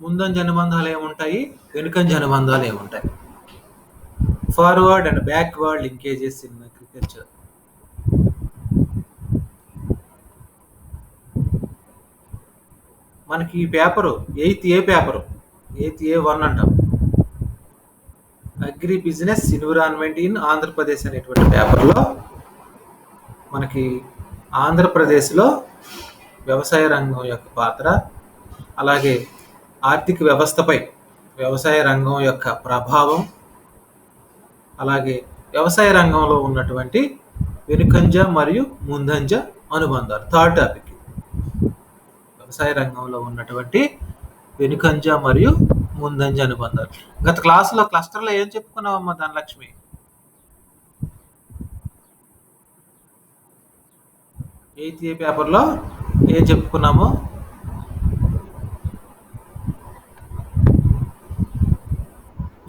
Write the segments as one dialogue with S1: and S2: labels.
S1: ముందంజ అనుబంధాలు ఏముంటాయి, వెనుకంజ అనుబంధాలు ఏముంటాయి. Forward and backward linkages in agriculture. మనకి ఈ paper 8th A paper, 8th A1 అంటాం. Agri business environment in Andhra Pradesh అనేటువంటి పేపర్లో మనకి ఆంధ్రప్రదేశ్లో వ్యవసాయ రంగం యొక్క పాత్ర, అలాగే ఆర్థిక వ్యవస్థపై వ్యవసాయ రంగం యొక్క ప్రభావం, అలాగే వ్యవసాయ రంగంలో ఉన్నటువంటి వెనుకంజ మరియు ముందంజ అనుబంధాలు. థర్డ్ టాపిక్, వ్యవసాయ రంగంలో ఉన్నటువంటి వెనుకంజ మరియు ముందంజ అనుబంధాలు. గత క్లాసులో క్లస్టర్లో ఏం చెప్పుకున్నామమ్మా ధనలక్ష్మి? 8th A పేపర్లో ఏం చెప్పుకున్నాము?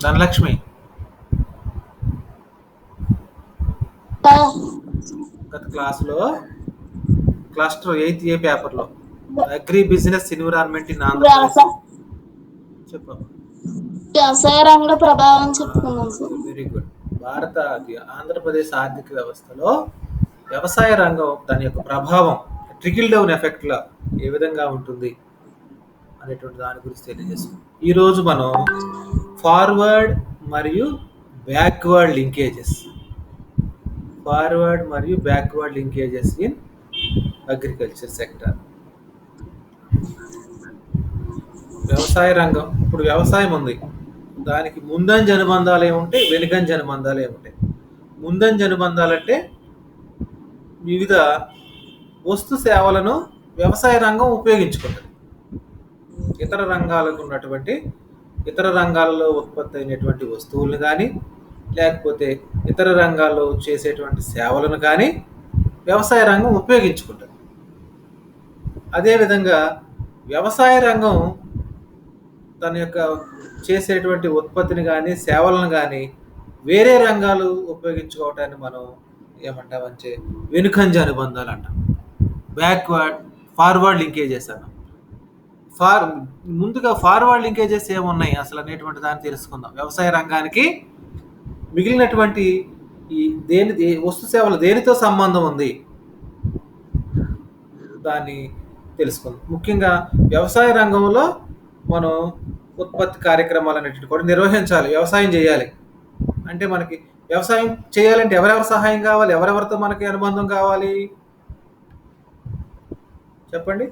S1: ధనలక్ష్మి, గత క్లాసులో క్లస్టర్ 8th A పేపర్లో agri business environment in Andhra Pradesh చెప్పమ్మా.
S2: వ్యవసాయ రంగ ప్రభావం చెప్పుకున్నాం సార్.
S1: Very good. ఆంధ్రప్రదేశ్ ఆర్థిక వ్యవస్థలో వ్యవసాయ రంగం దాని యొక్క ప్రభావం, ట్రికిల్ డౌన్ ఎఫెక్ట్ లా ఏ విధంగా ఉంటుంది అనేటువంటి దాని గురించి తెలియజేస్తాం. ఈరోజు మనం ఫార్వర్డ్ మరియు backward linkages in agriculture sector. వ్యవసాయ రంగం, ఇప్పుడు వ్యవసాయం ఉంది, దానికి ముందంజ అనుబంధాలు ఏముంటాయి, వెనుకంజ అనుబంధాలు ఏముంటాయి. ముందంజ అనుబంధాలు అంటే వివిధ వస్తు సేవలను వ్యవసాయ రంగం ఉపయోగించుకుంటుంది. ఇతర రంగాలలో ఉత్పత్తి అయినటువంటి వస్తువులను కానీ, లేకపోతే ఇతర రంగాల్లో చేసేటువంటి సేవలను కానీ వ్యవసాయ రంగం ఉపయోగించుకుంటుంది. అదేవిధంగా వ్యవసాయ రంగం తన యొక్క చేసేటువంటి ఉత్పత్తిని కానీ, సేవలను కానీ వేరే రంగాలు ఉపయోగించుకోవటాన్ని మనం ఏమంటామంటే వెనుకంజ అనుబంధాలు అంటాం. ఫార్వర్డ్ లింకేజెస్ అన్నాం. ముందుగా ఫార్వర్డ్ లింకేజెస్ ఏమున్నాయి అసలు అనేటువంటి దాన్ని తెలుసుకుందాం. వ్యవసాయ రంగానికి మిగిలినటువంటి ఈ వస్తు సేవలు దేనితో సంబంధం ఉంది దాన్ని తెలుసుకుందాం. ముఖ్యంగా వ్యవసాయ రంగంలో మనం ఉత్పత్తి కార్యక్రమాలు అనేటివి కూడా నిర్వహించాలి. వ్యవసాయం చేయాలి అంటే మనకి వ్యవసాయం చేయాలంటే ఎవరెవరి సహాయం కావాలి, ఎవరెవరితో మనకి అనుబంధం కావాలి చెప్పండి.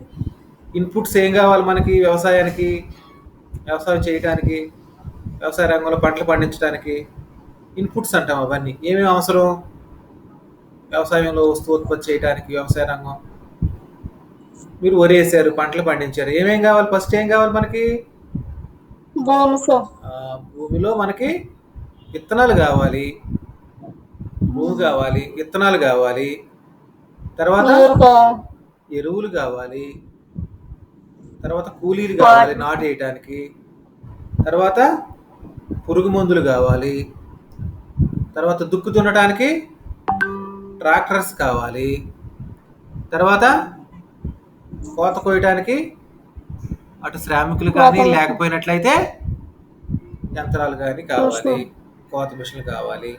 S1: ఇన్పుట్స్ ఏం కావాలి మనకి వ్యవసాయానికి, వ్యవసాయం చేయడానికి, వ్యవసాయ రంగంలో పంటలు పండించడానికి ఇన్పుట్స్ అంటాం. అవన్నీ ఏమేమి అవసరం వ్యవసాయంలో వస్తువు ఉత్పత్తి చేయడానికి? వ్యవసాయ రంగం, మీరు వరి వేసారు, పంటలు పండించారు, ఏమేం కావాలి? ఫస్ట్ ఏం కావాలి మనకి? భూమిలో మనకి విత్తనాలు కావాలి, భూమి కావాలి, విత్తనాలు కావాలి, తర్వాత ఎరువులు కావాలి, తర్వాత కూలీలు కావాలి నాటు వేయటానికి, తర్వాత పురుగు మందులు కావాలి, తర్వాత దుక్కు దున్నడానికి ట్రాక్టర్స్ కావాలి, తర్వాత కోత కోయటానికి అటు శ్రామికులు కానీ లేకపోయినట్లయితే యంత్రాలు కానీ కావాలి, కోత మిషన్లు కావాలి.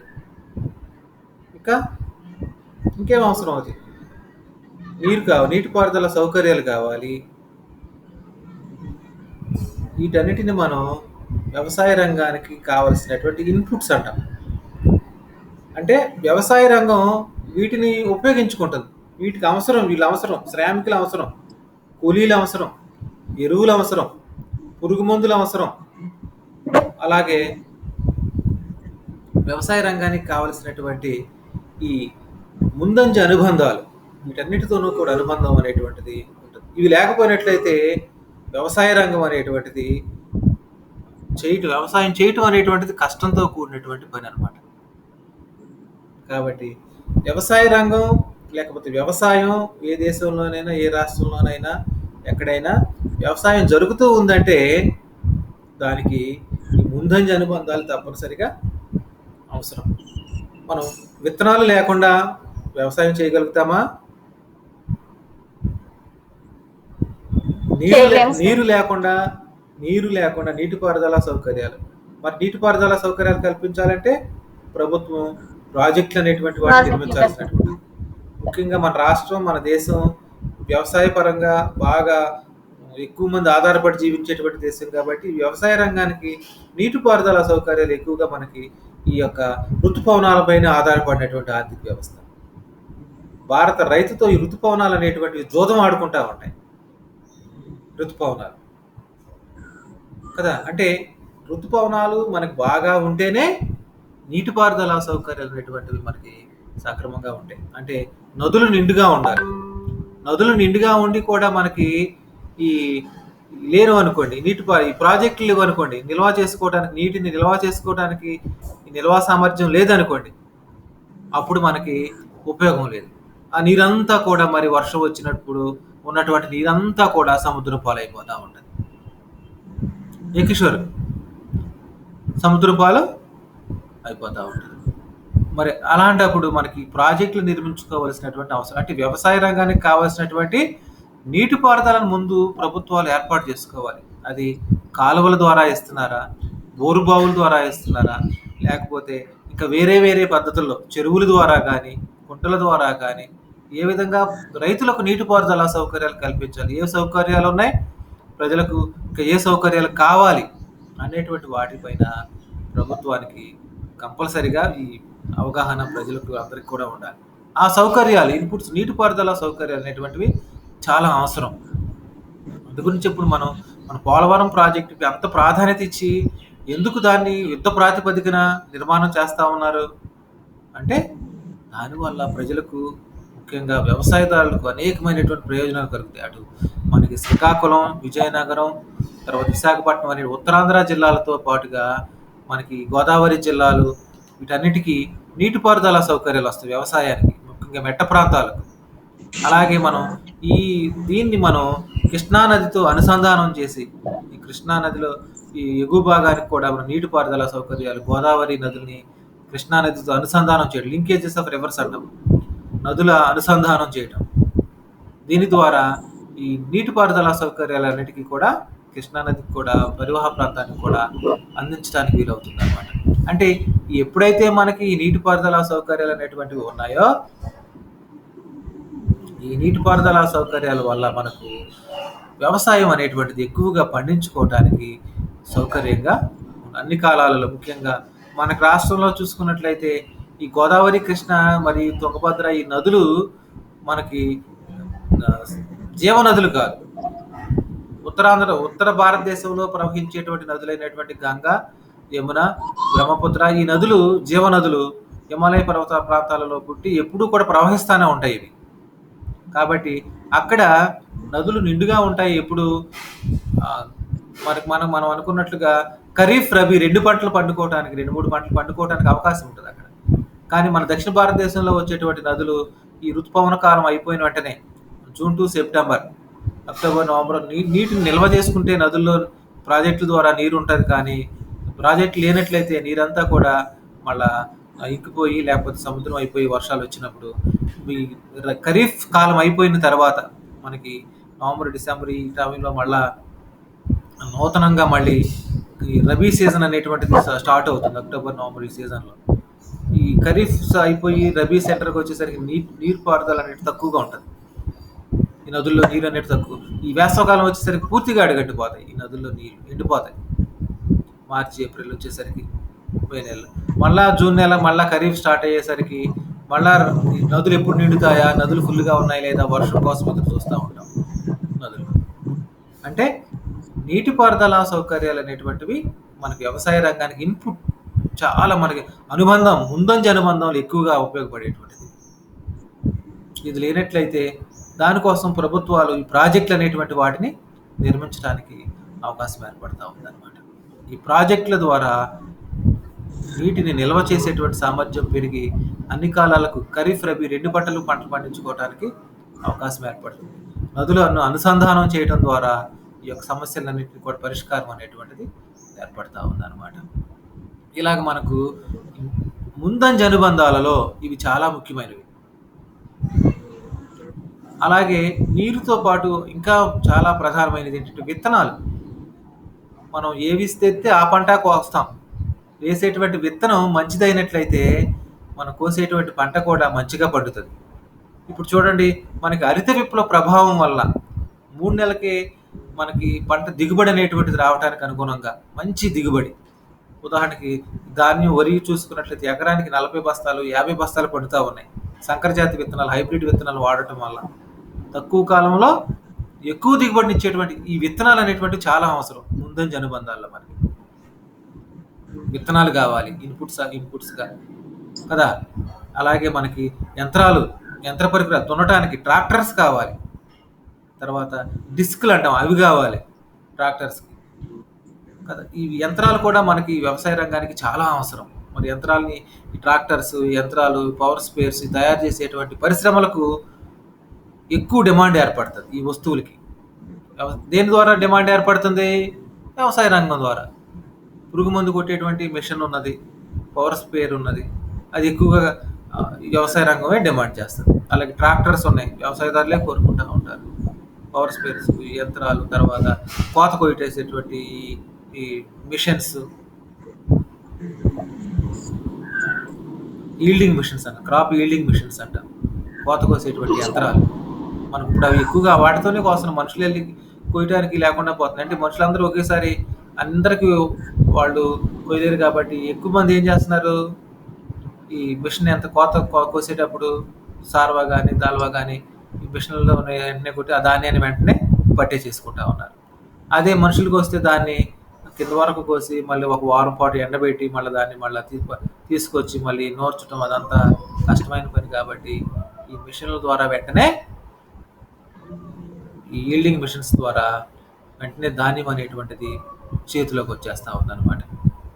S1: ఇంకేం అవసరం అవుతుంది? నీటిపారుదల సౌకర్యాలు కావాలి. వీటన్నిటిని మనం వ్యవసాయ రంగానికి కావలసినటువంటి ఇన్పుట్స్ అంటాం. అంటే వ్యవసాయ రంగం వీటిని ఉపయోగించుకుంటుంది. వీటికి అవసరం, వీళ్ళు అవసరం, శ్రామికులు అవసరం, కూలీలు అవసరం, ఎరువులు అవసరం, పురుగు మందులు అవసరం. అలాగే వ్యవసాయ రంగానికి కావలసినటువంటి ఈ ముందంజ అనుబంధాలు, వీటన్నిటితోనూ కూడా అనుబంధం అనేటువంటిది ఉంటుంది. ఇవి లేకపోయినట్లయితే వ్యవసాయ రంగం అనేటువంటిది వ్యవసాయం చేయటం అనేటువంటిది కష్టంతో కూడినటువంటి పని అన్నమాట. కాబట్టి వ్యవసాయ రంగం లేకపోతే వ్యవసాయం ఏ దేశంలోనైనా, ఏ రాష్ట్రంలోనైనా, ఎక్కడైనా వ్యవసాయం జరుగుతూ ఉందంటే దానికి ఈ ముందంజ అనుబంధాలు తప్పనిసరిగా అవసరం. మనం విత్తనాలు లేకుండా వ్యవసాయం చేయగలుగుతామా? నీరు లేకుండా నీరు లేకుండా నీటిపారుదల సౌకర్యాలు. మరి నీటిపారుదల సౌకర్యాలు కల్పించాలంటే ప్రభుత్వం ప్రాజెక్టులు అనేటువంటి వాటిని నిర్మించాల్సినటువంటి, ముఖ్యంగా మన రాష్ట్రం, మన దేశం వ్యవసాయ పరంగా బాగా ఎక్కువ మంది ఆధారపడి జీవించేటువంటి దేశం కాబట్టి వ్యవసాయ రంగానికి నీటిపారుదల సౌకర్యాలు ఎక్కువగా మనకి ఈ యొక్క ఋతుపవనాలపైన ఆధారపడినటువంటి ఆర్థిక వ్యవస్థ. భారత రైతుతో ఈ ఋతుపవనాలు అనేటువంటివి జోదం ఆడుకుంటా ఉంటాయి. ఋతుపవనాలు కదా, అంటే ఋతుపవనాలు మనకు బాగా ఉంటేనే నీటిపారుదల సౌకర్యాలు అనేటువంటివి మనకి సక్రమంగా ఉంటాయి. అంటే నదులు నిండుగా ఉండాలి. నదులు నిండుగా ఉండి కూడా మనకి ఈ లేరు అనుకోండి, ఈ ప్రాజెక్టులు లేవు అనుకోండి, నీటిని నిల్వ చేసుకోవడానికి ఈ నిల్వ సామర్థ్యం లేదనుకోండి, అప్పుడు మనకి ఉపయోగం లేదు. ఆ నీరంతా కూడా మరి వర్షం వచ్చినప్పుడు ఉన్నటువంటి నీరంతా కూడా సముద్రం పాలైపోతూ ఉంటుంది. ఏ కిషోర్, సముద్రం పాలు అయిపోతూ ఉంటుంది. మరి అలాంటప్పుడు మనకి ప్రాజెక్టులు నిర్మించుకోవాల్సినటువంటి అవసరం, అంటే వ్యవసాయ రంగానికి కావాల్సినటువంటి నీటిపారుదలను ముందు ప్రభుత్వాలు ఏర్పాటు చేసుకోవాలి. అది కాలువల ద్వారా ఇస్తున్నారా, బోరుబావుల ద్వారా ఇస్తున్నారా, లేకపోతే ఇంకా వేరే వేరే పద్ధతుల్లో చెరువుల ద్వారా కానీ కుంటల ద్వారా కానీ ఏ విధంగా రైతులకు నీటిపారుదల సౌకర్యాలు కల్పించాలి, ఏ సౌకర్యాలు ఉన్నాయి ప్రజలకు, ఇంకా ఏ సౌకర్యాలు కావాలి అనేటువంటి వాటిపైన ప్రభుత్వానికి కంపల్సరిగా ఈ అవగాహన ప్రజలకు అందరికి కూడా ఉండాలి. ఆ సౌకర్యాలు, ఇన్పుట్స్, నీటిపారుదల సౌకర్యాలు అనేటువంటివి చాలా అవసరం. అందు గురించి ఇప్పుడు మన పోలవరం ప్రాజెక్టుకి అంత ప్రాధాన్యత ఇచ్చి ఎందుకు దాన్ని యుద్ధ ప్రాతిపదికన నిర్మాణం చేస్తూ ఉన్నారు అంటే, దానివల్ల ప్రజలకు, ముఖ్యంగా వ్యవసాయదారులకు అనేకమైనటువంటి ప్రయోజనాలు కలుగుతాయి. అటు మనకి శ్రీకాకుళం, విజయనగరం, తర్వాత విశాఖపట్నం అనే ఉత్తరాంధ్ర జిల్లాలతో పాటుగా మనకి గోదావరి జిల్లాలు, వీటన్నిటికీ నీటిపారుదల సౌకర్యాలు వస్తాయి వ్యవసాయానికి, ముఖ్యంగా మెట్ట ప్రాంతాలకు. అలాగే దీన్ని మనం కృష్ణానదితో అనుసంధానం చేసి, ఈ కృష్ణానదిలో ఈ ఎగువ భాగానికి కూడా మనం నీటిపారుదల సౌకర్యాలు, గోదావరి నదుల్ని కృష్ణానదితో అనుసంధానం చేయడం, లింకేజెస్ ఆఫ్ రివర్స్ అంటాం, నదుల అనుసంధానం చేయడం. దీని ద్వారా ఈ నీటిపారుదల సౌకర్యాలన్నిటికీ కూడా కృష్ణానదికి కూడా పరివాహ ప్రాంతానికి కూడా అందించడానికి వీలవుతుంది అనమాట. అంటే ఎప్పుడైతే మనకి ఈ నీటిపారుదల సౌకర్యాలు అనేటువంటివి ఉన్నాయో, ఈ నీటిపారుదల సౌకర్యాల వల్ల మనకు వ్యవసాయం అనేటువంటిది ఎక్కువగా పండించుకోవడానికి సౌకర్యంగా అన్ని కాలాలలో, ముఖ్యంగా మనకు రాష్ట్రంలో చూసుకున్నట్లయితే ఈ గోదావరి, కృష్ణ మరియు తుంగభద్ర ఈ నదులు మనకి జీవనదులు కాదు. ఉత్తర భారతదేశంలో ప్రవహించేటువంటి నదులైనటువంటి గంగా, యమున, బ్రహ్మపుత్ర ఈ నదులు జీవనదులు. హిమాలయ పర్వత ప్రాంతాలలో పుట్టి ఎప్పుడూ కూడా ప్రవహిస్తూనే ఉంటాయి ఇవి. కాబట్టి అక్కడ నదులు నిండుగా ఉంటాయి. ఎప్పుడు మనం అనుకున్నట్లుగా ఖరీఫ్, రబీ 2 పంటలు పండుకోవడానికి, 2-3 పంటలు పండుకోవడానికి అవకాశం ఉంటుంది అక్కడ. కానీ మన దక్షిణ భారతదేశంలో వచ్చేటువంటి నదులు ఈ ఋతుపవన కాలం అయిపోయిన వెంటనే June to September, October, November నీటిని నిల్వ చేసుకుంటే నదుల్లో ప్రాజెక్టుల ద్వారా నీరు ఉంటుంది. కానీ ప్రాజెక్టు లేనట్లయితే నీరంతా కూడా మళ్ళా ఇంకిపోయి, లేకపోతే సముద్రం అయిపోయి వర్షాలు వచ్చినప్పుడు ఈ ఖరీఫ్ కాలం అయిపోయిన తర్వాత మనకి నవంబర్, డిసెంబర్ ఈ టైంలో మళ్ళా నూతనంగా మళ్ళీ ఈ రబీ సీజన్ అనేటువంటిది స్టార్ట్ అవుతుంది. అక్టోబర్, నవంబర్ ఈ సీజన్లో ఈ ఖరీఫ్ అయిపోయి రబీ సెంటర్కి వచ్చేసరికి నీరు పారుదల అనేది తక్కువగా ఉంటుంది. ఈ నదుల్లో నీరు అనేది తక్కువ. ఈ వేసవకాలం వచ్చేసరికి పూర్తిగా అడుగట్టిపోతాయి, ఈ నదుల్లో నీరు ఎండిపోతాయి. మార్చి, ఏప్రిల్ వచ్చేసరికి 30 నెలలు, మళ్ళా జూన్ నెల మళ్ళీ ఖరీఫ్ స్టార్ట్ అయ్యేసరికి మళ్ళా నదులు ఎప్పుడు నిండుతాయా, నదులు ఫుల్గా ఉన్నాయి లేదా, వర్షం కోసం ఎదురు చూస్తూ ఉంటాం నదులు. అంటే నీటిపారుదల సౌకర్యాలు అనేటువంటివి మనకి వ్యవసాయ రంగానికి ఇన్పుట్, చాలా మనకి అనుబంధం, ముందంజ అనుబంధంలో ఎక్కువగా ఉపయోగపడేటువంటిది. ఇది లేనట్లయితే దానికోసం ప్రభుత్వాలు ఈ ప్రాజెక్టులు అనేటువంటి వాటిని నిర్మించడానికి అవకాశం ఏర్పడుతూ ఉందన్నమాట. ఈ ప్రాజెక్టుల ద్వారా నీటిని నిల్వ చేసేటువంటి సామర్థ్యం పెరిగి అన్ని కాలాలకు ఖరీఫ్, రబీ 2 పంటలు పండించుకోవడానికి అవకాశం ఏర్పడుతుంది. నదులను అనుసంధానం చేయడం ద్వారా ఈ యొక్క సమస్యలన్నింటినీ కూడా పరిష్కారం అనేటువంటిది ఏర్పడుతూ ఉందన్నమాట. ఇలాగ మనకు ముందంజ అనుబంధాలలో ఇవి చాలా ముఖ్యమైనవి. అలాగే నీరుతో పాటు ఇంకా చాలా ప్రధానమైనది ఏంటంటే విత్తనాలు. మనం ఏవి తెస్తే ఆ పంట కోస్తాం. వేసేటువంటి విత్తనం మంచిదైనట్లయితే మనం కోసేటువంటి పంట కూడా మంచిగా పండుతుంది. ఇప్పుడు చూడండి, మనకి హరిత విప్లవ ప్రభావం వల్ల 3 నెలలకే మనకి పంట దిగుబడి అనేటువంటిది రావడానికి అనుగుణంగా మంచి దిగుబడి. ఉదాహరణకి ధాన్యం, వరి చూసుకున్నట్లయితే ఎకరానికి 40 బస్తాలు 50 బస్తాలు పండుతా ఉన్నాయి. సంకరజాతి విత్తనాలు, హైబ్రిడ్ విత్తనాలు వాడటం వల్ల తక్కువ కాలంలో ఎక్కువ దిగుబడినిచ్చేటువంటి ఈ విత్తనాలు అనేటువంటివి చాలా అవసరం. ముందంజ అనుబంధాల్లో మనకి విత్తనాలు కావాలి, ఇన్పుట్స్గా కదా. అలాగే మనకి యంత్ర పరికరాలు దున్నటానికి ట్రాక్టర్స్ కావాలి. తర్వాత డిస్క్లు అంటాం, అవి కావాలి ట్రాక్టర్స్కి కదా. ఈ యంత్రాలు కూడా మనకి వ్యవసాయ రంగానికి చాలా అవసరం. మరి యంత్రాలని, ఈ ట్రాక్టర్స్, యంత్రాలు, పవర్ స్పేర్స్ తయారు చేసేటువంటి పరిశ్రమలకు ఎక్కువ డిమాండ్ ఏర్పడుతుంది ఈ వస్తువులకి. దేని ద్వారా డిమాండ్ ఏర్పడుతుంది? వ్యవసాయ రంగం ద్వారా. పురుగు మందు కొట్టేటువంటి మిషన్ ఉన్నది, పవర్ స్పేర్ ఉన్నది, అది ఎక్కువగా వ్యవసాయ రంగమే డిమాండ్ చేస్తుంది. అలాగే ట్రాక్టర్స్ ఉన్నాయి, వ్యవసాయదారులే కోరుకుంటూ ఉంటారు. పవర్ స్పేర్స్, యంత్రాలు, తర్వాత కోత కొట్టేసేటువంటి ఈ మిషన్స్, ఈల్డింగ్ మిషన్స్ అంట, క్రాప్ ఈల్డింగ్ మిషన్స్ అంట, కోత కోసేటువంటి యంత్రాలు. మనం ఇప్పుడు అవి ఎక్కువగా వాటితోనే కోస్తున్నాం. మనుషులు వెళ్ళి కొయ్యడానికి లేకుండా పోతున్నాయి. అంటే మనుషులందరూ ఒకేసారి అందరికీ వాళ్ళు కొయ్యలేరు కాబట్టి ఎక్కువ మంది ఏం చేస్తున్నారు, ఈ మిషన్ ఎంత కోసేటప్పుడు సార్వా కానీ దాల్వా కానీ ఈ మిషన్లలో వెంటనే కొట్టి ఆ ధాన్యాన్ని వెంటనే పట్టే చేసుకుంటా ఉన్నారు. అదే మనుషులకు వస్తే దాన్ని కింద వరకు కోసి మళ్ళీ ఒక వారం పాటు ఎండబెట్టి దాన్ని మళ్ళీ తీసుకొచ్చి మళ్ళీ నూర్చడం అదంతా కష్టమైన పని. కాబట్టి ఈ మిషన్ల ద్వారా వెంటనే, ఈ ఈల్డింగ్ మిషన్స్ ద్వారా వెంటనే ధాన్యం అనేటువంటిది చేతిలోకి వచ్చేస్తూ ఉందన్నమాట.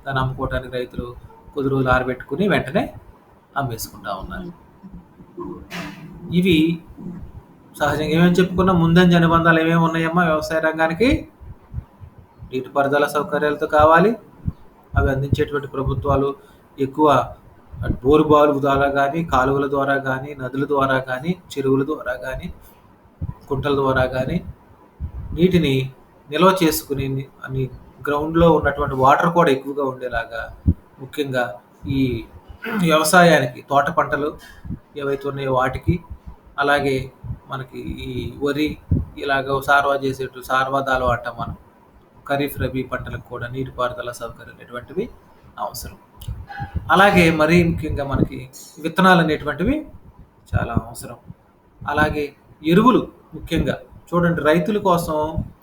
S1: దాన్ని అమ్ముకోవడానికి రైతులు కొద్ది రోజులు ఆరబెట్టుకుని వెంటనే అమ్మేసుకుంటా ఉన్నారు. ఇవి సహజంగా ఏమేమి చెప్పుకున్నా, ముందంజ అనుబంధాలు ఏమేమి ఉన్నాయమ్మా వ్యవసాయ రంగానికి? నీటిపారుదల సౌకర్యాలతో కావాలి, అవి అందించేటువంటి ప్రభుత్వాలు ఎక్కువ బోరుబావుల ద్వారా కానీ, కాలువల ద్వారా కానీ, నదుల ద్వారా కానీ, చెరువుల ద్వారా కానీ, కుంటల ద్వారా కానీ నీటిని నిల్వ చేసుకుని అని గ్రౌండ్లో ఉన్నటువంటి వాటర్ కూడా ఎక్కువగా ఉండేలాగా, ముఖ్యంగా ఈ వ్యవసాయానికి తోట పంటలు ఏవైతే ఉన్నాయో వాటికి, అలాగే మనకి ఈ వరి ఇలాగ సార్వా దాల్వా అంటాం మనం, ఖరీఫ్ రబీ పంటలకు కూడా నీటిపారుదల సౌకర్యం అనేటువంటివి అవసరం. అలాగే మరీ ముఖ్యంగా మనకి విత్తనాలు అనేటువంటివి చాలా అవసరం. అలాగే ఎరువులు ముఖ్యంగా చూడండి, రైతుల కోసం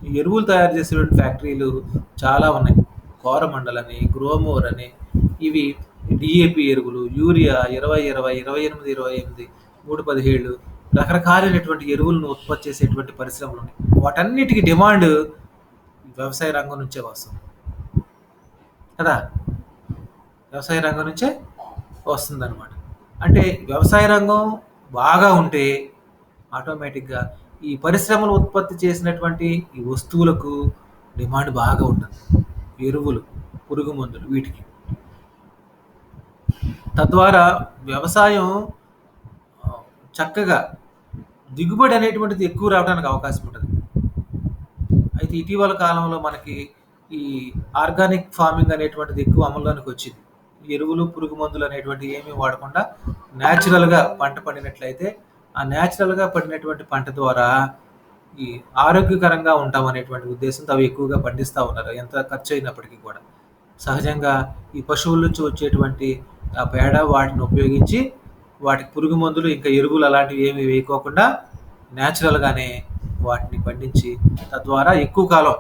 S1: ఈ ఎరువులు తయారు చేసేటువంటి ఫ్యాక్టరీలు చాలా ఉన్నాయి. కోరమండల్ అని, గ్రోమోర్ అని, ఇవి డిఏపి ఎరువులు, యూరియా 20-20, 28-28, 3-17 రకరకాలైనటువంటి ఎరువులను ఉత్పత్తి చేసేటువంటి పరిశ్రమలు ఉన్నాయి. వాటన్నిటికీ డిమాండ్ వ్యవసాయ రంగం నుంచే వస్తుంది కదా. వ్యవసాయ రంగం నుంచే వస్తుందన్నమాట. అంటే వ్యవసాయ రంగం బాగా ఉంటే ఆటోమేటిక్గా ఈ పరిశ్రమలు ఉత్పత్తి చేసినటువంటి ఈ వస్తువులకు డిమాండ్ బాగా ఉంటుంది. ఎరువులు, పురుగు మందులు, వీటికి. తద్వారా వ్యవసాయం చక్కగా దిగుబడి అనేటువంటిది ఎక్కువ రావడానికి అవకాశం ఉంటుంది. అయితే ఇటీవల కాలంలో మనకి ఈ ఆర్గానిక్ ఫార్మింగ్ అనేటువంటిది ఎక్కువ అమల్లోనికి వచ్చింది. ఎరువులు, పురుగు మందులు అనేటువంటివి ఏమీ వాడకుండా న్యాచురల్గా పంట పండినట్లయితే ఆ న్యాచురల్గా పడినటువంటి పంట ద్వారా ఈ ఆరోగ్యకరంగా ఉంటాం అనేటువంటి ఉద్దేశంతో అవి ఎక్కువగా పండిస్తూ ఉన్నారు, ఎంత ఖర్చు అయినప్పటికీ కూడా. సహజంగా ఈ పశువుల నుంచి వచ్చేటువంటి ఆ పేడ వాటిని ఉపయోగించి వాటికి పురుగు మందులు ఇంకా ఎరువులు అలాంటివి ఏమి వేయకోకుండా న్యాచురల్గానే వాటిని పండించి తద్వారా ఎక్కువ కాలం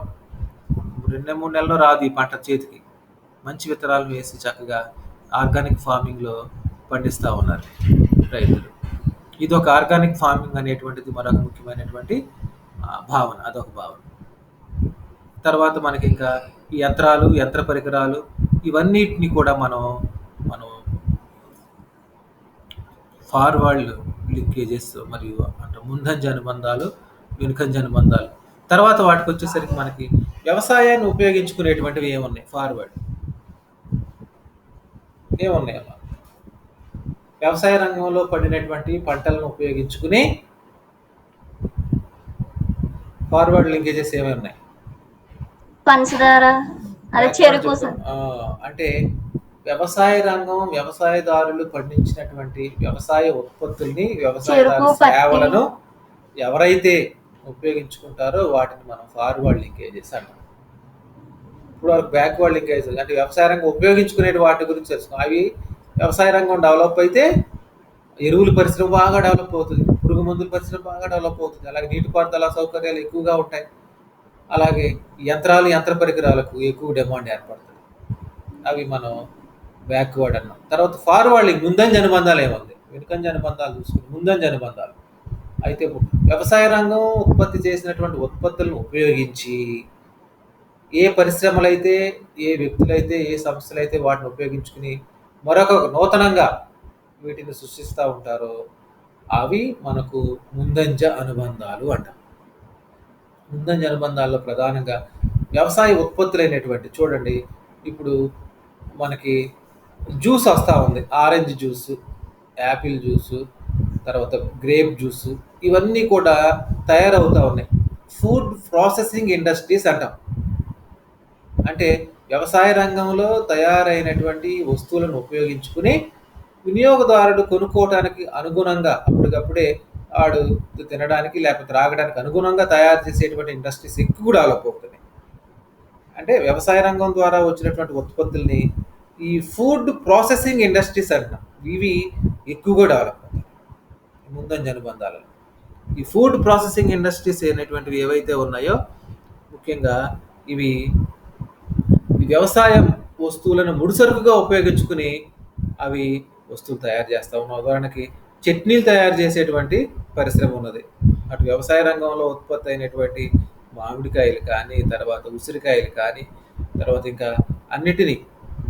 S1: 2-3 నెలల్లో రాదు ఈ పంట చేతికి. మంచి విత్తనాలు వేసి చక్కగా ఆర్గానిక్ ఫార్మింగ్లో పండిస్తూ ఉన్నారు రైతులు. ఇది ఒక ఆర్గానిక్ ఫార్మింగ్ అనేటువంటిది మరొక ముఖ్యమైనటువంటి భావన, అదొక భావన. తర్వాత మనకి ఇంకా ఈ యంత్రాలు, యంత్ర పరికరాలు ఇవన్నిటిని కూడా మనం ఫార్వర్డ్ లింకేజెస్ మరియు అంటే ముందంజ అనుబంధాలు, వెనుకంజ అనుబంధాలు. తర్వాత వాటికి వచ్చేసరికి మనకి వ్యవసాయాన్ని ఉపయోగించుకునేటువంటివి ఏమున్నాయి? ఫార్వర్డ్ ఏమున్నాయమ్మా? వ్యవసాయ రంగంలో పడినటువంటి పంటలను ఉపయోగించుకుని ఫార్వర్డ్ లింకేజెస్ ఏమేమి ఉన్నాయి?
S2: పంచదార, అదే
S1: బ్యాక్వర్డ్
S2: చెరుకు
S1: చెప్పాం.
S2: సార్.
S1: అంటే వ్యవసాయ రంగం, వ్యవసాయదారులు పండించినటువంటి వ్యవసాయ ఉత్పత్తుల్ని,
S2: చెరుకు,
S1: వ్యవసాయదారు
S2: పత్తి.
S1: సేవలను ఎవరైతే ఉపయోగించుకుంటారో వాటిని మనం ఫార్వర్డ్ లింకేజెస్ అంటాం. ఇప్పుడు వరకు బ్యాక్వర్డ్ లింకేజ్ అంటే వ్యవసాయ రంగం ఉపయోగించుకునే వాటి గురించి తెలుసుకున్నాం. అవి వ్యవసాయ రంగం డెవలప్ అయితే ఎరువుల పరిశ్రమ బాగా డెవలప్ అవుతుంది, పురుగు మందుల పరిశ్రమ బాగా డెవలప్ అవుతుంది, అలాగే నీటిపారుదల సౌకర్యాలు ఎక్కువగా ఉంటాయి, అలాగే యంత్రాలు, యంత్ర పరికరాలకు ఎక్కువ డిమాండ్ ఏర్పడుతుంది. అవి మనం బ్యాక్వర్డ్ అన్నాం. తర్వాత ఫార్వర్డింగ్, ముందంజ అనుబంధాలు ఏముంది, వెనుకంజ అనుబంధాలు చూసుకుని ముందంజ అనుబంధాలు. అయితే వ్యవసాయ రంగం ఉత్పత్తి చేసినటువంటి ఉత్పత్తులను ఉపయోగించి ఏ పరిశ్రమలైతే, ఏ వ్యక్తులైతే, ఏ సంస్థలైతే వాటిని ఉపయోగించుకుని మరొక నూతనంగా వీటిని సృష్టిస్తూ ఉంటారో అవి మనకు ముందంజ అనుబంధాలు అంటాం. ముందంజ అనుబంధాల్లో ప్రధానంగా వ్యవసాయ ఉత్పత్తులైనటువంటి చూడండి, ఇప్పుడు మనకి జ్యూస్ వస్తూ ఉంది, ఆరెంజ్ జ్యూసు, యాపిల్ జ్యూసు, తర్వాత గ్రేప్ జ్యూసు, ఇవన్నీ కూడా తయారవుతూ ఉన్నాయి. ఫుడ్ ప్రాసెసింగ్ ఇండస్ట్రీస్ అంటాం. అంటే వ్యవసాయ రంగంలో తయారైనటువంటి వస్తువులను ఉపయోగించుకుని వినియోగదారుడు కొనుక్కోవటానికి అనుగుణంగా అప్పటికప్పుడే వాడు తినడానికి లేకపోతే త్రాగడానికి అనుగుణంగా తయారు చేసేటువంటి ఇండస్ట్రీస్ ఎక్కువ డెవలప్ అవుతున్నాయి. అంటే వ్యవసాయ రంగం ద్వారా వచ్చినటువంటి ఉత్పత్తుల్ని ఈ ఫుడ్ ప్రాసెసింగ్ ఇండస్ట్రీస్ అంటున్నాం. ఇవి ఎక్కువగా డెవలప్ అవుతాయి ముందంజ అనుబంధాలలో. ఈ ఫుడ్ ప్రాసెసింగ్ ఇండస్ట్రీస్ అనేటువంటివి ఏవైతే ఉన్నాయో ముఖ్యంగా ఇవి వ్యవసాయ వస్తువులను ముడిసరుకుగా ఉపయోగించుకుని అవి వస్తువులు తయారు చేస్తూ ఉన్నాం. ఉదాహరణకి చట్నీలు తయారు చేసేటువంటి పరిశ్రమ ఉన్నది. అటు వ్యవసాయ రంగంలో ఉత్పత్తి అయినటువంటి మామిడికాయలు కానీ, తర్వాత ఉసిరికాయలు కానీ, తర్వాత ఇంకా అన్నిటినీ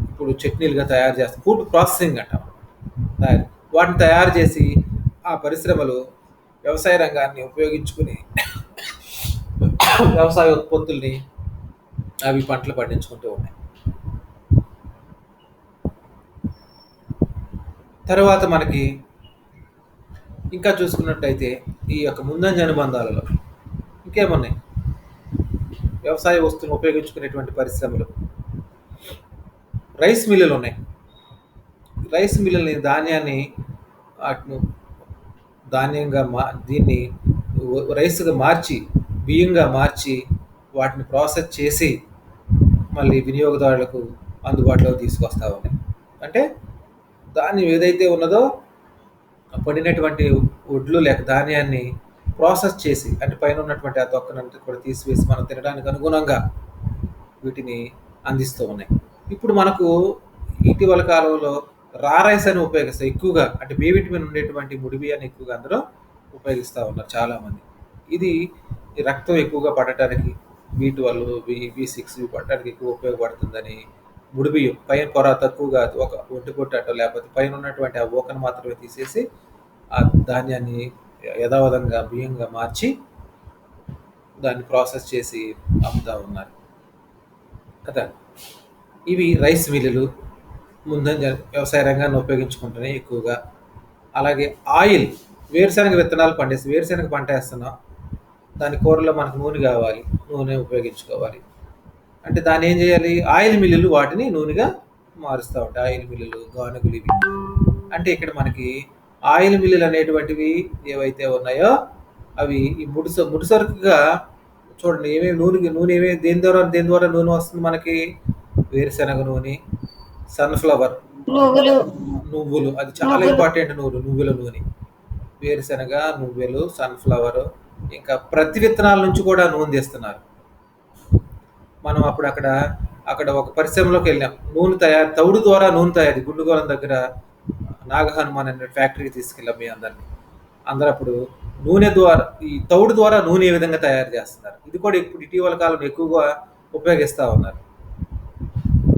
S1: ఇప్పుడు చట్నీలుగా తయారు చేస్తాం. ఫుడ్ ప్రాసెసింగ్ అంటాం. వాటిని తయారు చేసి ఆ పరిశ్రమలు వ్యవసాయ రంగాన్ని ఉపయోగించుకుని వ్యవసాయ ఉత్పత్తుల్ని అవి పంటలు పండించుకుంటూ ఉన్నాయి. తర్వాత మనకి ఇంకా చూసుకున్నట్టయితే ఈ యొక్క ముందంజ అనుబంధాలలో ఇంకేమున్నాయి, వ్యవసాయ వస్తువులు ఉపయోగించుకునేటువంటి పరిశ్రమలు, రైస్ మిల్లులు ఉన్నాయి. రైస్ మిల్లుల్ని ధాన్యాన్ని వాటిని ధాన్యంగా దీన్ని రైస్గా మార్చి, బియ్యంగా మార్చి వాటిని ప్రాసెస్ చేసి మళ్ళీ వినియోగదారులకు అందుబాటులోకి తీసుకొస్తా ఉన్నాయి. అంటే ధాన్యం ఏదైతే ఉన్నదో పడినటువంటి వడ్లు లేక ధాన్యాన్ని ప్రాసెస్ చేసి, అంటే పైన ఉన్నటువంటి ఆ తొక్కనంతా కూడా తీసివేసి మనం తినడానికి అనుగుణంగా వీటిని అందిస్తూ ఉన్నాయి. ఇప్పుడు మనకు ఇటీవల కాలంలో రా రైస్ అని ఉపయోగిస్తాం ఎక్కువగా, అంటే బి విటమిన్ ఉండేటువంటి ముడి బియ్యాన్ని ఎక్కువగా అందరూ ఉపయోగిస్తూ ఉన్నారు చాలామంది. ఇది రక్తం ఎక్కువగా పడటానికి, B12, B6 పడటానికి ఎక్కువ ఉపయోగపడుతుందని ముడి బియ్యం పైన పొర తక్కువగా ఒక ఒంటి పొట్టో లేకపోతే పైన ఉన్నటువంటి ఆ ఊకను మాత్రమే తీసేసి ఆ ధాన్యాన్ని యథావిధంగా బియ్యంగా మార్చి దాన్ని ప్రాసెస్ చేసి అమ్ముతూ ఉన్నారు కదా. ఇవి రైస్ మిల్లులు ముందంజ వ్యవసాయ రంగాన్ని ఉపయోగించుకుంటున్నాయి ఎక్కువగా. అలాగే ఆయిల్, వేరుశనగ విత్తనాలు పండిస్తాం, వేరుశనగ పంట వేస్తున్నాం, దాని కూరలో మనకు నూనె కావాలి, నూనె ఉపయోగించుకోవాలి అంటే దాన్ని ఏం చేయాలి, ఆయిల్ మిల్లులు వాటిని నూనెగా మారుస్తూ ఉంటాయి. ఆయిల్ మిల్లులు, గానుగులు ఇవి. అంటే ఇక్కడ మనకి ఆయిల్ మిల్లులు అనేటువంటివి ఏవైతే ఉన్నాయో అవి ఈ ముడిసరుకుగా చూడండి ఏమేమి నూనె ఏమేమి దేని ద్వారా నూనె వస్తుంది మనకి, వేరుశనగ నూనె, సన్ఫ్లవర్, నువ్వులు, అది చాలా ఇంపార్టెంట్, నువ్వుల నూనె, వేరుశనగ, నువ్వులు, సన్ఫ్లవర్, ఇంకా ప్రతి విత్తనాల నుంచి కూడా నూనె తీస్తున్నారు. మనం అప్పుడు అక్కడ ఒక పరిశ్రమలోకి వెళ్ళాం, తౌడు ద్వారా నూనె తయారీ, గుండుగోళం దగ్గర నాగహనుమాన్ అనే ఫ్యాక్టరీకి తీసుకెళ్ళాం మీ అందరూ అప్పుడు నూనె ద్వారా, ఈ తౌడు ద్వారా నూనె ఏ విధంగా తయారు చేస్తున్నారు, ఇది కూడా ఇప్పుడు ఇటీవల కాలంలో ఎక్కువగా ఉపయోగిస్తూ ఉన్నారు.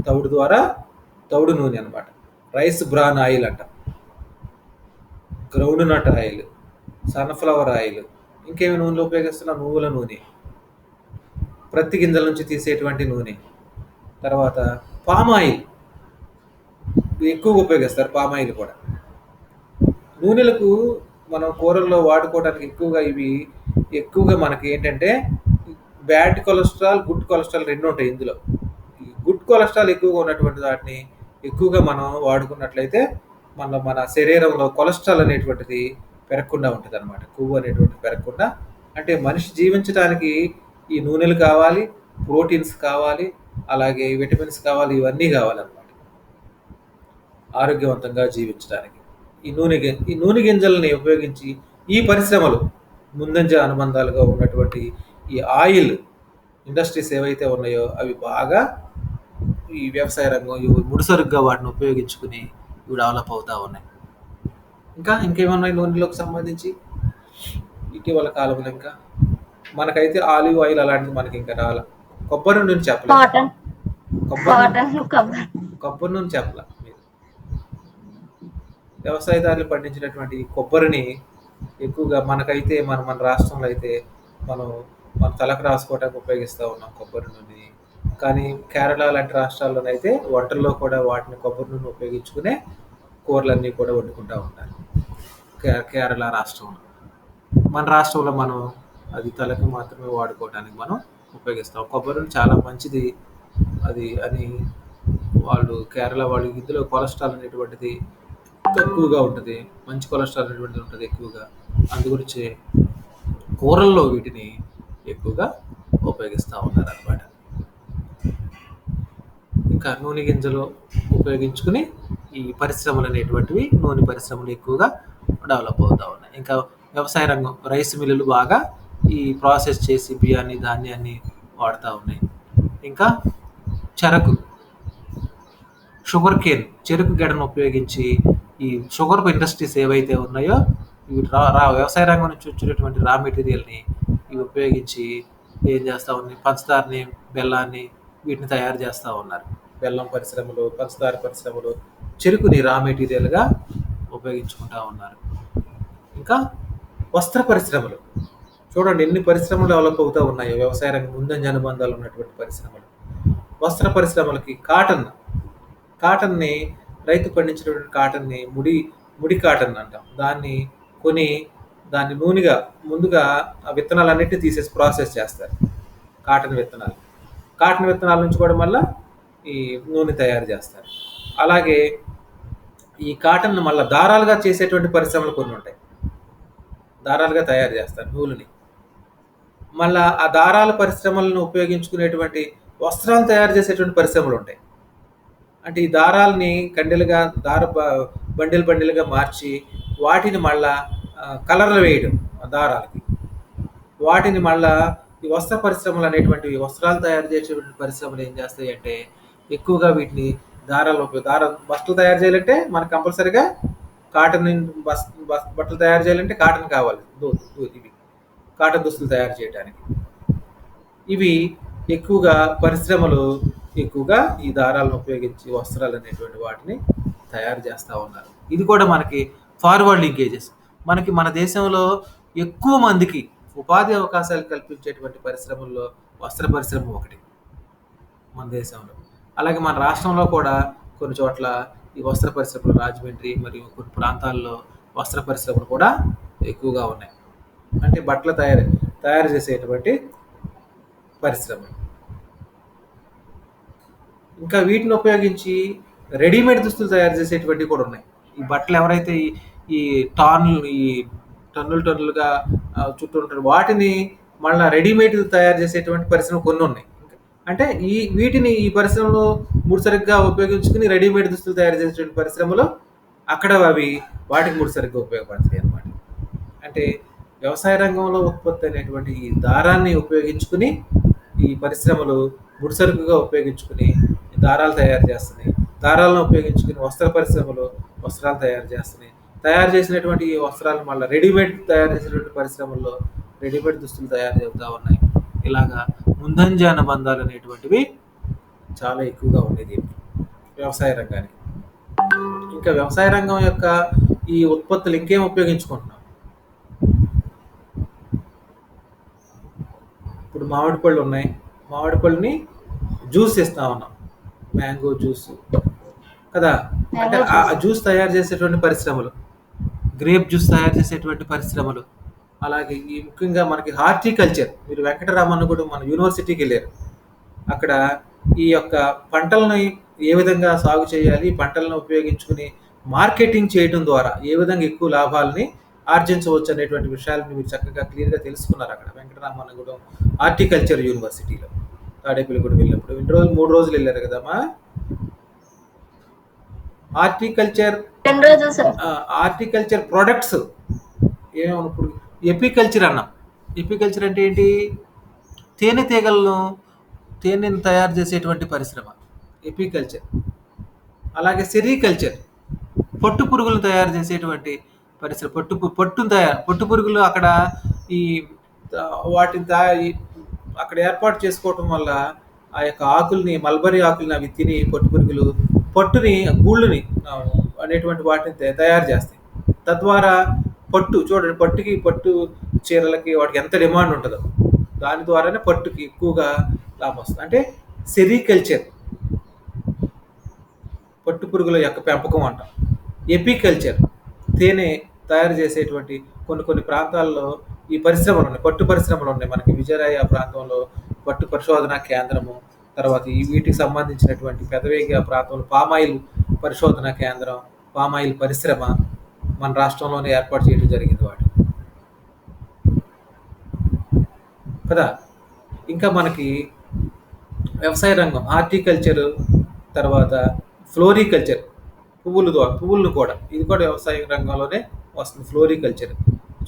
S1: తౌడు ద్వారా తౌడు నూనె అనమాట. రైస్ బ్రాన్ ఆయిల్ అంట, groundnut oil, sunflower oil, ఇంకేమి నూనెలు ఉపయోగిస్తున్నా, నువ్వుల నూనె, ప్రతి గింజల నుంచి తీసేటువంటి నూనె, తర్వాత పామ్ ఆయిల్ ఎక్కువగా ఉపయోగిస్తారు. పామ్ ఆయిల్ కూడా నూనెలకు మనం కూరల్లో వాడుకోవడానికి ఎక్కువగా మనకి ఏంటంటే బ్యాడ్ కొలెస్ట్రాల్, గుడ్ కొలెస్ట్రాల్ రెండు ఉంటాయి ఇందులో. ఈ గుడ్ కొలెస్ట్రాల్ ఎక్కువగా ఉన్నటువంటి వాటిని ఎక్కువగా మనం వాడుకున్నట్లయితే మన శరీరంలో కొలెస్ట్రాల్ అనేటువంటిది పెరగకుండా ఉంటదనమాట. కొవ్వు అనేటువంటిది పెరగకుండా. అంటే మనిషి జీవించడానికి ఈ నూనెలు కావాలి, ప్రోటీన్స్ కావాలి, అలాగే విటమిన్స్ కావాలి, ఇవన్నీ కావాలనమాట ఆరోగ్యవంతంగా జీవించడానికి. ఈ నూనె గింజలని ఉపయోగించి ఈ పరిశ్రమలు ముందంజ అనుబంధాలుగా ఉన్నటువంటి ఈ ఆయిల్ ఇండస్ట్రీస్ ఏవైతే ఉన్నాయో అవి బాగా ఈ వ్యవసాయ రంగం ఇవి ముడిసరుగ్గా వాటిని ఉపయోగించుకుని ఇవి డెవలప్ అవుతా ఉన్నాయి. ఇంకేమన్నాయి నూనెలోకి సంబంధించి ఇటీవల కాలంలో? ఇంకా మనకైతే ఆలివ్ ఆయిల్ అలాంటిది మనకి ఇంకా రాల. కొబ్బరి నూనె చెప్పలేదు.
S2: కాటన్
S1: కొబ్బరి
S2: కొబ్బరి
S1: కొబ్బరి నూనె చెప్పలా మీరు. వ్యవసాయదారులు పండించినటువంటి ఈ కొబ్బరిని ఎక్కువగా మనకైతే మన రాష్ట్రంలో అయితే మనం మన తలకు రాసుకోవడానికి ఉపయోగిస్తూ ఉన్నాం కొబ్బరి నూనె. కానీ కేరళ లాంటి రాష్ట్రాల్లోనైతే వంటల్లో కూడా వాటిని కొబ్బరి నూనె ఉపయోగించుకునే కూరలన్నీ కూడా వండుకుంటూ ఉంటారు కేరళ రాష్ట్రంలో. మన రాష్ట్రంలో మనం అది తలకు మాత్రమే వాడుకోవడానికి మనం ఉపయోగిస్తాం. కొబ్బరి నూనె చాలా మంచిది అది అని కేరళ వాళ్ళు ఇందులో కొలెస్ట్రాల్ అనేటువంటిది తక్కువగా ఉంటుంది, మంచి కొలెస్ట్రాల్ అనేటువంటిది ఉంటుంది ఎక్కువగా. అందు గురించి కూరల్లో వీటిని ఎక్కువగా ఉపయోగిస్తూ ఉన్నారు అనమాట. ఇంకా నూనె గింజలు ఉపయోగించుకుని ఈ పరిశ్రమలు అనేటువంటివి నూనె పరిశ్రమలు ఎక్కువగా డెవలప్ అవుతూ ఉన్నాయి. ఇంకా వ్యవసాయ రంగం రైస్ మిల్లులు బాగా ఈ ప్రాసెస్ చేసి బియ్యాన్ని ధాన్యాన్ని వాడుతూ ఉన్నాయి. ఇంకా షుగర్ కేన్ చెరుకు గడను ఉపయోగించి ఈ షుగర్ ఇండస్ట్రీస్ ఏవైతే ఉన్నాయో ఇవి వ్యవసాయ రంగం నుంచి వచ్చేటటువంటి రా మెటీరియల్ని ఇవి ఉపయోగించి ఏం చేస్తూ ఉన్నాయి, పంచదారని, బెల్లాన్ని వీటిని తయారు చేస్తూ ఉన్నారు. బెల్లం పరిశ్రమలు, పంచదార పరిశ్రమలు చెరుకుని రా మెటీరియల్గా ఉపయోగించుకుంటూ ఉన్నారు. ఇంకా వస్త్ర పరిశ్రమలు చూడండి ఎన్ని పరిశ్రమలు డెవలప్ అవుతూ ఉన్నాయో వ్యవసాయ రంగం ముందంజ అనుబంధాలు ఉన్నటువంటి పరిశ్రమలు. వస్త్ర పరిశ్రమలకి కాటన్ని రైతు పండించినటువంటి కాటన్ని ముడి కాటన్ అంటాం. దాన్ని నూనెగా ముందుగా ఆ విత్తనాలన్నిటిని తీసేసి ప్రాసెస్ చేస్తారు. కాటన్ విత్తనాల నుంచి కూడా మళ్ళీ ఈ నూనె తయారు చేస్తారు. అలాగే ఈ కాటన్ మళ్ళీ దారాలుగా చేసేటువంటి పరిశ్రమలు కొన్ని ఉంటాయి. దారాలుగా తయారు చేస్తారు నూలుని. మళ్ళా ఆ దారాల పరిశ్రమలను ఉపయోగించుకునేటువంటి వస్త్రాలు తయారు చేసేటువంటి పరిశ్రమలు ఉంటాయి. అంటే ఈ దారాలని బండిలుగా మార్చి వాటిని మళ్ళా కలర్లు వేయడం దారాలకి. వాటిని మళ్ళా ఈ వస్త్ర పరిశ్రమలు అనేటువంటి వస్త్రాలు తయారు చేసేటువంటి పరిశ్రమలు ఏం చేస్తాయి అంటే ఎక్కువగా వీటిని బట్టలు తయారు చేయాలంటే మనకు కంపల్సరీగా కాటన్ బట్టలు తయారు చేయాలంటే కాటన్ కావాలి. ఇవి కాటన్ దుస్తులు తయారు చేయడానికి ఇవి ఎక్కువగా పరిశ్రమలు ఎక్కువగా ఈ దారాలను ఉపయోగించి వస్త్రాలు అనేటువంటి వాటిని తయారు చేస్తూ ఉన్నారు. ఇది కూడా మనకి ఫార్వర్డ్ లింకేజెస్. మన దేశంలో ఎక్కువ మందికి ఉపాధి అవకాశాలు కల్పించేటువంటి పరిశ్రమల్లో వస్త్ర పరిశ్రమ ఒకటి మన దేశంలో. అలాగే మన రాష్ట్రంలో కూడా కొన్ని చోట్ల ఈ వస్త్ర పరిశ్రమలు రాజమండ్రి మరియు కొన్ని ప్రాంతాల్లో వస్త్ర పరిశ్రమలు కూడా ఎక్కువగా ఉన్నాయి. అంటే బట్టలు తయారు చేసేటువంటి పరిశ్రమలు. ఇంకా వీటిని ఉపయోగించి రెడీమేడ్ దుస్తులు తయారు చేసేటువంటివి కూడా ఉన్నాయి. ఈ బట్టలు ఎవరైతే ఈ టన్నులుగా చుట్టూ ఉంటారు వాటిని మళ్ళీ రెడీమేడ్ తయారు చేసేటువంటి పరిశ్రమలు కొన్ని ఉన్నాయి. అంటే వీటిని ఈ పరిశ్రమలో ముడిసరిగ్గా ఉపయోగించుకుని రెడీమేడ్ దుస్తులు తయారు చేసేటువంటి పరిశ్రమలు అక్కడ వాటికి ముడిసరిగ్గా ఉపయోగపడతాయి అన్నమాట. అంటే వ్యవసాయ రంగంలో ఉత్పత్తి అనేటువంటి ఈ దారాన్ని ఉపయోగించుకుని ఈ పరిశ్రమలు ముడిసరుకుగా ఉపయోగించుకుని దారాలు తయారు చేస్తున్నాయి. దారాలను ఉపయోగించుకుని వస్త్ర పరిశ్రమలు వస్త్రాలు తయారు చేస్తున్నాయి. తయారు చేసినటువంటి ఈ వస్త్రాలు మళ్ళీ రెడీమేడ్ తయారు చేసినటువంటి పరిశ్రమల్లో రెడీమేడ్ దుస్తులు తయారు చేస్తూ ఉన్నాయి. ఇలాగా ముందంజ అనుబంధాలు అనేటువంటివి చాలా ఎక్కువగా ఉండేది వ్యవసాయ రంగానికి. ఇంకా వ్యవసాయ రంగం యొక్క ఈ ఉత్పత్తులు ఇంకేం ఉపయోగించుకుంటున్నాం? ఇప్పుడు మామిడి పళ్ళు ఉన్నాయి. మామిడి పళ్ళుని జ్యూస్ ఇస్తా ఉన్నాం, మ్యాంగో జ్యూస్ కదా. అంటే ఆ జ్యూస్ తయారు చేసేటువంటి పరిశ్రమలు, గ్రేప్ జ్యూస్ తయారు చేసేటువంటి పరిశ్రమలు. అలాగే ఈ ముఖ్యంగా మనకి హార్టికల్చర్. మీరు వెంకటరామన్ కూడా మన యూనివర్సిటీకి వెళ్ళారు. అక్కడ ఈ యొక్క పంటలని ఏ విధంగా సాగు చేయాలి, ఈ పంటలను ఉపయోగించుకుని మార్కెటింగ్ చేయడం ద్వారా ఏ విధంగా ఎక్కువ లాభాలని ఆర్జించవచ్చు అనేటువంటి విషయాలను మీరు చక్కగా క్లియర్గా తెలుసుకున్నారు అక్కడ వెంకటరామన్నగూడెం హార్టికల్చర్ యూనివర్సిటీలో. తాడేపల్లిగూడెం వెళ్ళినప్పుడు ఇన్ని రోజులు 3 రోజులు వెళ్ళారు కదమ్మా. హార్టికల్చర్
S2: 2 రోజులు సార్.
S1: హార్టికల్చర్ ప్రొడక్ట్స్ ఏమన్నా ఇప్పుడు ఎపికల్చర్ అన్నాం. ఎపికల్చర్ అంటే ఏంటి? తేనెను తయారు చేసేటువంటి పరిశ్రమ ఎపికల్చర్. అలాగే సెరికల్చర్ పట్టు పురుగులను తయారు చేసేటువంటి పరిశ్రమ. పట్టు పురుగులు అక్కడ ఈ వాటిని అక్కడ ఏర్పాటు చేసుకోవటం వల్ల ఆ యొక్క ఆకుల్ని, మల్బరీ ఆకుల్ని అవి తిని పట్టు పురుగులు గూళ్ళుని అనేటువంటి వాటిని తయారు చేస్తాయి. తద్వారా చూడండి, పట్టు చీరలకి వాటికి ఎంత డిమాండ్ ఉంటుందో దాని ద్వారానే పట్టుకి ఎక్కువగా లాభం వస్తుంది. అంటే సెరికల్చర్ పట్టు పురుగుల యొక్క పెంపకం అంటాం. ఎపికల్చర్ తేనె తయారు చేసేటువంటి కొన్ని ప్రాంతాల్లో ఈ పరిశ్రమలు ఉన్నాయి, పట్టు పరిశ్రమలు ఉన్నాయి. మనకి విజయరాయ ప్రాంతంలో పట్టు పరిశోధనా కేంద్రము, తర్వాత వీటికి సంబంధించినటువంటి పెదవేగి ప్రాంతంలో పామాయిల్ పరిశోధనా కేంద్రం, పామాయిల్ పరిశ్రమ మన రాష్ట్రంలోనే ఏర్పాటు చేయడం జరిగింది వాటి కదా. ఇంకా మనకి వ్యవసాయ రంగం హార్టికల్చర్, తర్వాత ఫ్లోరికల్చర్ పువ్వులను కూడా, ఇది కూడా వ్యవసాయ రంగంలోనే వస్తుంది. ఫ్లోరికల్చర్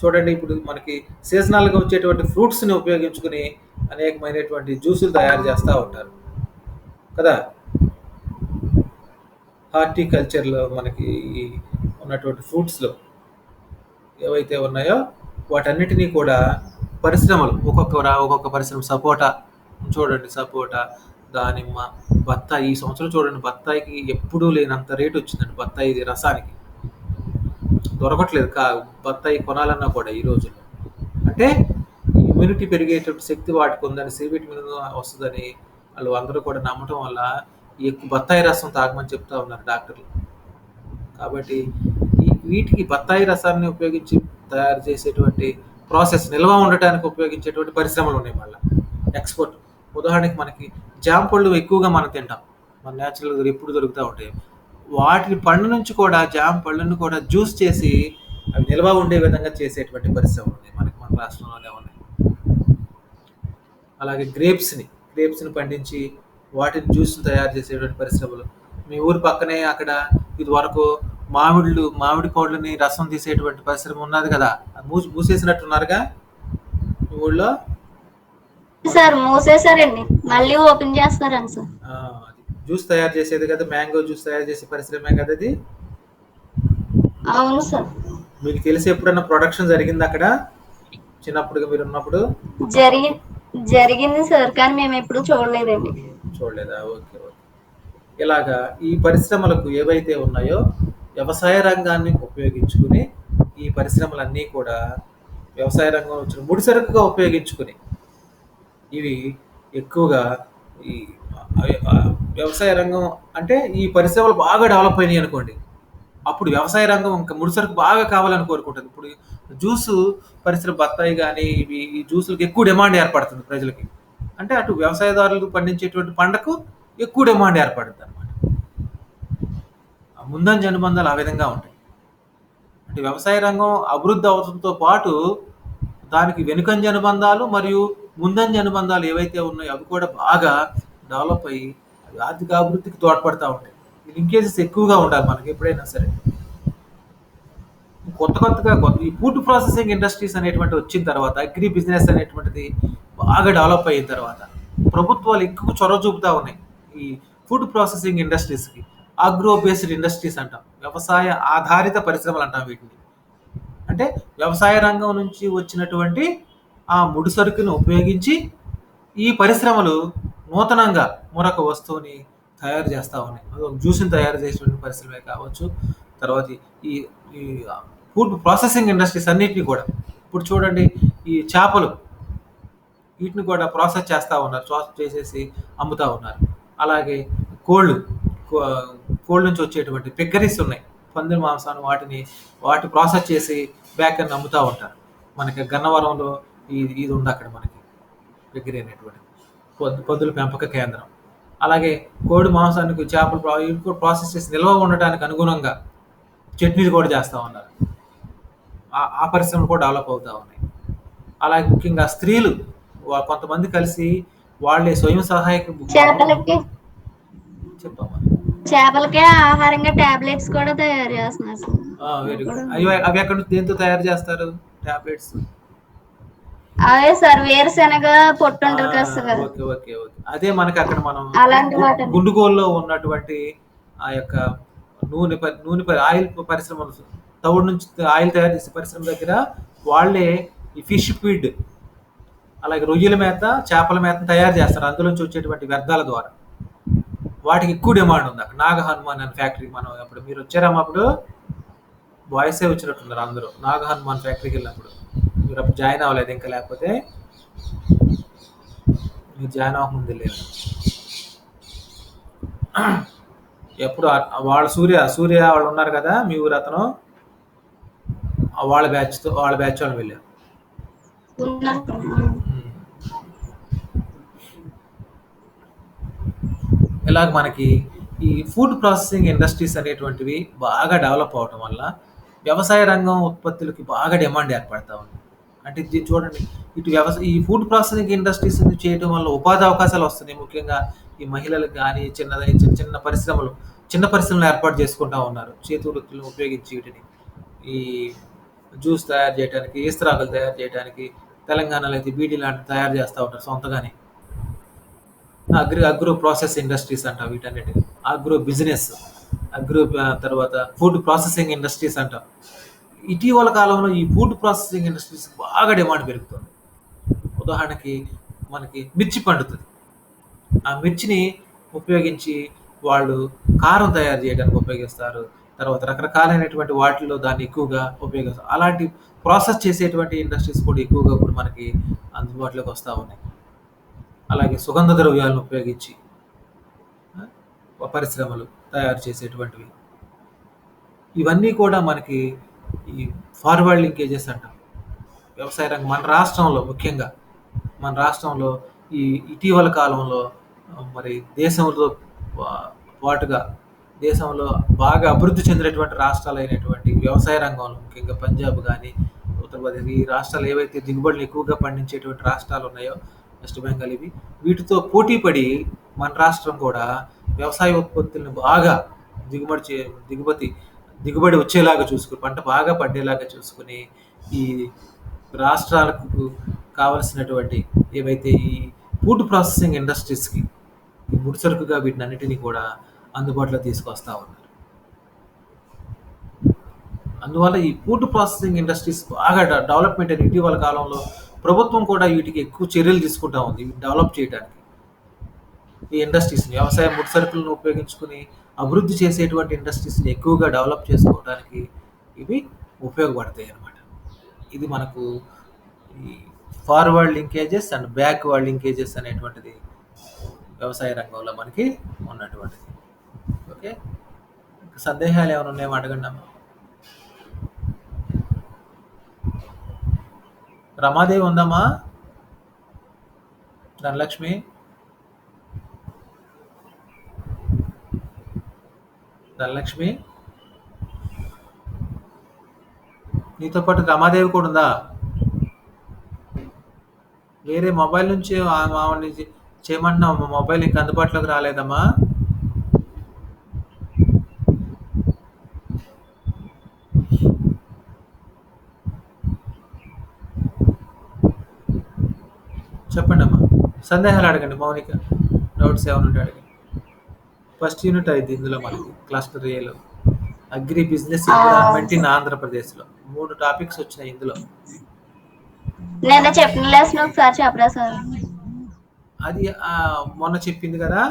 S1: చూడండి, ఇప్పుడు మనకి సీజనల్గా వచ్చేటువంటి ఫ్రూట్స్ని ఉపయోగించుకుని అనేకమైనటువంటి జ్యూసులు తయారు చేస్తూ ఉంటారు కదా. హార్టికల్చర్లో మనకి ఉన్నటువంటి ఫ్రూట్స్లో ఏవైతే ఉన్నాయో వాటన్నిటినీ కూడా పరిశ్రమలు ఒక్కొక్క పరిశ్రమ. సపోటా చూడండి, సపోటా, దానిమ్మ, బత్తాయి. ఈ సంవత్సరం చూడండి, బత్తాయికి ఎప్పుడూ లేనంత రేటు వచ్చిందండి. బత్తాయి రసానికి దొరకట్లేదు. బత్తాయి కొనాలన్నా కూడా ఈ రోజుల్లో. అంటే ఇమ్యూనిటీ పెరిగేటువంటి శక్తి వాటికి ఉందని, సి విటమిన్ వస్తుందని వాళ్ళు అందరూ కూడా నమ్మటం వల్ల ఎక్కువ బత్తాయి రసం తాగమని చెప్తా ఉన్నారు డాక్టర్లు. కాబట్టి వీటికి బత్తాయి రసాన్ని ఉపయోగించి తయారు చేసేటువంటి ప్రాసెస్, నిల్వ ఉండటానికి ఉపయోగించేటువంటి పరిశ్రమలు ఉన్నాయి. మళ్ళీ ఎక్స్పోర్ట్. ఉదాహరణకి మనకి జామ పళ్ళు ఎక్కువగా మనం తింటాం, మన న్యాచురల్గా ఎప్పుడు దొరుకుతూ ఉంటాయి. వాటి పండు నుంచి కూడా, జామ పళ్ళను కూడా జ్యూస్ చేసి అవి నిల్వ ఉండే విధంగా చేసేటువంటి పరిశ్రమలు ఉన్నాయి మన రాష్ట్రంలోనే ఉన్నాయి. అలాగే గ్రేప్స్ని పండించి వాటిని జ్యూస్ని తయారు చేసేటువంటి పరిశ్రమలు. మీ ఊరి పక్కనే అక్కడ ఇది వరకు మామిడి కోళ్ళని రసం తీసేటువంటి పరిశ్రమ ఉన్నది కదా, మూసేసినట్టున్నారుగా మీ ఊళ్ళో.
S2: సార్ మూసేసారండి, మళ్ళీ ఓపెన్ చేస్తారండి సార్.
S1: జ్యూస్ తయారు చేసేది కదా, మ్యాంగో జ్యూస్ తయారు చేసే పరిశ్రమే కదా అది.
S2: అవును సార్.
S1: మీకు తెలిసి ఎప్పుడన్నా ప్రొడక్షన్ జరిగింది అక్కడ చిన్నప్పుడు మీరు ఉన్నప్పుడు?
S2: జరిగింది సార్, కానీ మేము ఎప్పుడు చూడలేదండి.
S1: చూడలేదా? ఓకే. ఇలాగా ఈ పరిశ్రమలకు ఏవైతే ఉన్నాయో వ్యవసాయ రంగాన్ని ఉపయోగించుకుని, ఈ పరిశ్రమలన్నీ కూడా వ్యవసాయ రంగం వచ్చిన ముడిసరుకుగా ఉపయోగించుకుని ఇవి ఎక్కువగా ఈ వ్యవసాయ రంగం అంటే ఈ పరిశ్రమలు బాగా డెవలప్ అయినాయి అనుకోండి, అప్పుడు వ్యవసాయ రంగం ఇంకా ముడిసరుకు బాగా కావాలని కోరుకుంటుంది. ఇప్పుడు జ్యూసు పరిశ్రమ, బత్తాయి కానీ ఈ జ్యూసులకు ఎక్కువ డిమాండ్ ఏర్పడుతుంది ప్రజలకి. అంటే అటు వ్యవసాయదారులు పండించేటువంటి పంటకు ఎక్కువ డిమాండ్ ఏర్పడుతుంది అనమాట. ముందంజ అనుబంధాలు ఆ విధంగా ఉంటాయి. అంటే వ్యవసాయ రంగం అభివృద్ధి అవడంతో పాటు దానికి వెనుకంజ అనుబంధాలు మరియు ముందంజ అనుబంధాలు ఏవైతే ఉన్నాయో అవి కూడా బాగా డెవలప్ అయ్యి ఆర్థిక అభివృద్ధికి తోడ్పడతా ఉంటాయి. లింకేజెస్ ఎక్కువగా ఉండాలి మనకి ఎప్పుడైనా సరే. కొత్తగా ఈ ఫుడ్ ప్రాసెసింగ్ ఇండస్ట్రీస్ అనేటువంటి వచ్చిన తర్వాత, అగ్రి బిజినెస్ అనేటువంటిది బాగా డెవలప్ అయిన తర్వాత ప్రభుత్వాలు ఎక్కువ చొరవ చూపుతా ఉన్నాయి ఈ ఫుడ్ ప్రాసెసింగ్ ఇండస్ట్రీస్కి. అగ్రో బేస్డ్ ఇండస్ట్రీస్ అంటాం, వ్యవసాయ ఆధారిత పరిశ్రమలు అంటాం వీటిని. అంటే వ్యవసాయ రంగం నుంచి వచ్చినటువంటి ఆ ముడి సరుకును ఉపయోగించి ఈ పరిశ్రమలు నూతనంగా మరొక వస్తువుని తయారు చేస్తూ ఉన్నాయి. జ్యూస్ని తయారు చేసేటువంటి పరిశ్రమే కావచ్చు, తర్వాత ఈ ఈ ఫుడ్ ప్రాసెసింగ్ ఇండస్ట్రీస్ అన్నిటిని కూడా. ఇప్పుడు చూడండి, ఈ చేపలు వీటిని కూడా ప్రాసెస్ చేస్తూ ఉన్నారు, ప్రాసెస్ చేసేసి అమ్ముతూ ఉన్నారు. అలాగే కోళ్ళు నుంచి వచ్చేటువంటి పిగ్గరీస్ ఉన్నాయి, పందుల మాంసాన్ని వాటి ప్రాసెస్ చేసి బేకర్ని అమ్ముతూ ఉంటారు. మనకి గన్నవరంలో ఇది ఉంది అక్కడ మనకి పిగ్గరీ అనేటువంటి పందుల పెంపక కేంద్రం. అలాగే కోడి మాంసానికి చేపలు ప్రాసెస్ చేసి నిల్వ ఉండటానికి అనుగుణంగా చట్నీలు కూడా చేస్తా ఉన్నారు. ఆ పరిశ్రమలు కూడా డెవలప్ అవుతా ఉన్నాయి. అలాగే ముఖ్యంగా స్త్రీలు కొంతమంది కలిసి వాళ్ళే స్వయం సహాయక
S2: చేపలకి
S1: చెప్పమ్మా.
S2: చేపలకే ఆహారంగా టాబ్లెట్స్ కూడా తయారు చేస్తున్నారు సార్.
S1: వెరీ
S2: కూడా
S1: గుడ్. అవి ఎక్కడ నుంచి దేంతో తయారు చేస్తారు టాబ్లెట్స్?
S2: అవే సార్ వేరుశెనగ పొట్టు ఉంటుంది కదా సార్,
S1: ఓకే ఓకే ఓకే. అదే మనకి అక్కడ మనం
S2: అలాంటి వాటిని
S1: గుండుగోల్లో ఉన్నటువంటి ఆ యొక్క ఆయిల్ పరిశ్రమలు, తవుడు నుంచి ఆయిల్ తయారు చేసే పరిశ్రమ దగ్గర వాళ్ళే ఈ ఫిష్ ఫీడ్, అలాగే రొయ్యల మేత, చేపల మేత తయారు చేస్తారు అందులోంచి వచ్చేటువంటి వ్యర్థాల ద్వారా. వాటికి ఎక్కువ డిమాండ్ ఉంది అక్కడ. నాగ హనుమాన్ అనే ఫ్యాక్టరీ, మనం అప్పుడు మీరు వచ్చారమ్మా, అప్పుడు బాయ్సే వచ్చినట్టున్నారు అందరూ నాగ హనుమాన్ ఫ్యాక్టరీకి వెళ్ళినప్పుడు. మీరు అప్పుడు జాయిన్ అవ్వలేదు ఇంకా, లేకపోతే మీరు జాయిన్ అవ్వకముందు లేదు. ఎప్పుడు వాళ్ళ సూర్య వాళ్ళు ఉన్నారు కదా మీ ఊరు అతను, వాళ్ళ బ్యాచ్ వాళ్ళు వెళ్ళారు. ఇలాగ మనకి ఈ ఫుడ్ ప్రాసెసింగ్ ఇండస్ట్రీస్ అనేటువంటివి బాగా డెవలప్ అవటం వల్ల వ్యవసాయ రంగం ఉత్పత్తులకి బాగా డిమాండ్ ఏర్పడతా ఉంది. అంటే ఇది చూడండి, ఈ ఫుడ్ ప్రాసెసింగ్ ఇండస్ట్రీస్ చేయడం వల్ల ఉపాధి అవకాశాలు వస్తున్నాయి. ముఖ్యంగా ఈ మహిళలకు కానీ చిన్న పరిశ్రమలు ఏర్పాటు చేసుకుంటా ఉన్నారు. చేతి వృత్తులను ఉపయోగించి వీటిని ఈ జ్యూస్ తయారు చేయడానికి, ఈస్తరాకులు తయారు చేయడానికి, తెలంగాణలో అయితే బీడీ లాంటివి తయారు చేస్తూ ఉంటారు సొంతగానే. అగ్రో ప్రాసెస్ ఇండస్ట్రీస్ అంటాం వీటన్నిటి. అగ్రో బిజినెస్, తర్వాత ఫుడ్ ప్రాసెసింగ్ ఇండస్ట్రీస్ అంటాం. ఇటీవల కాలంలో ఈ ఫుడ్ ప్రాసెసింగ్ ఇండస్ట్రీస్ బాగా డిమాండ్ పెరుగుతుంది. ఉదాహరణకి మనకి మిర్చి పండుతుంది. ఆ మిర్చిని ఉపయోగించి వాళ్ళు కారం తయారు చేయడానికి ఉపయోగిస్తారు. తర్వాత రకరకాలైనటువంటి వాటిల్లో దాన్ని ఎక్కువగా ఉపయోగిస్తారు. అలాంటి ప్రాసెస్ చేసేటువంటి ఇండస్ట్రీస్ కూడా ఎక్కువగా ఇప్పుడు మనకి అందుబాటులోకి వస్తూ ఉన్నాయి. అలాగే సుగంధ ద్రవ్యాలను ఉపయోగించి పరిశ్రమలు తయారు చేసేటువంటివి, ఇవన్నీ కూడా మనకి ఈ ఫార్వర్డ్ లింకేజెస్ అంటాం. వ్యవసాయ రంగం మన రాష్ట్రంలో ఈ ఇటీవల కాలంలో మరి దేశంలో పాటుగా దేశంలో బాగా అభివృద్ధి చెందినటువంటి రాష్ట్రాలైనటువంటి వ్యవసాయ రంగంలో, ముఖ్యంగా పంజాబ్ కానీ, ఉత్తరప్రదేశ్, ఈ రాష్ట్రాలు ఏవైతే దిగుబడులు ఎక్కువగా పండించేటువంటి రాష్ట్రాలు ఉన్నాయో, వెస్ట్ బెంగాల్, వీటితో పోటీపడి మన రాష్ట్రం కూడా వ్యవసాయ ఉత్పత్తులను బాగా దిగుబడి వచ్చేలాగా చూసుకుని, పంట బాగా పండేలాగా చూసుకుని, ఈ రాష్ట్రాలకు కావలసినటువంటి ఏవైతే ఈ ఫుడ్ ప్రాసెసింగ్ ఇండస్ట్రీస్కి ఈ ముడిసరుకుగా వీటిని అన్నిటినీ కూడా అందుబాటులో తీసుకొస్తా ఉన్నారు. అందువల్ల ఈ ఫుడ్ ప్రాసెసింగ్ ఇండస్ట్రీస్ బాగా డెవలప్మెంట్ అయిన ఇటీవల కాలంలో ప్రభుత్వం కూడా వీటికి ఎక్కువ చర్యలు తీసుకుంటా ఉంది. డెవలప్ చేయడానికి ఈ ఇండస్ట్రీస్ని, వ్యవసాయ ముడిసరుకులను ఉపయోగించుకుని అభివృద్ధి చేసేటువంటి ఇండస్ట్రీస్ని ఎక్కువగా డెవలప్ చేసుకోవడానికి ఇవి ఉపయోగపడతాయి అన్నమాట. ఇది మనకు ఈ forward linkages and backward linkages అనేటువంటిది వ్యవసాయ రంగంలో మనకి ఉన్నటువంటిది. ఓకే, సందేహాలు ఏమైనా ఉన్నాయో అడగండి అమ్మా. రమాదేవి ఉందమ్మా? ధనలక్ష్మి, నీతో పాటు రమాదేవి కూడా ఉందా? వేరే మొబైల్ నుంచి ఆవిడని చేయమంటున్నావు, మొబైల్ ఇంకా అందుబాటులోకి రాలేదమ్మా? చెప్పండి అమ్మా, సందేహాలు అడగండి. మౌనిక, డౌట్స్ ఏమైనా ఉంటే అడగండి. ఫస్ట్ యూనిట్ అయింది ఇందులో మనకి క్లస్టర్ ఏలో, అగ్రి బిజినెస్ ఎన్విరాన్మెంట్ ఇన్ ఆంధ్రప్రదేశ్లో 3 టాపిక్స్ వచ్చినాయి ఇందులో.
S2: నేను చెప్పిన లెసన్ ఒకసారి చెప్పరా సార్?
S1: అది మొన్న చెప్పింది కదా,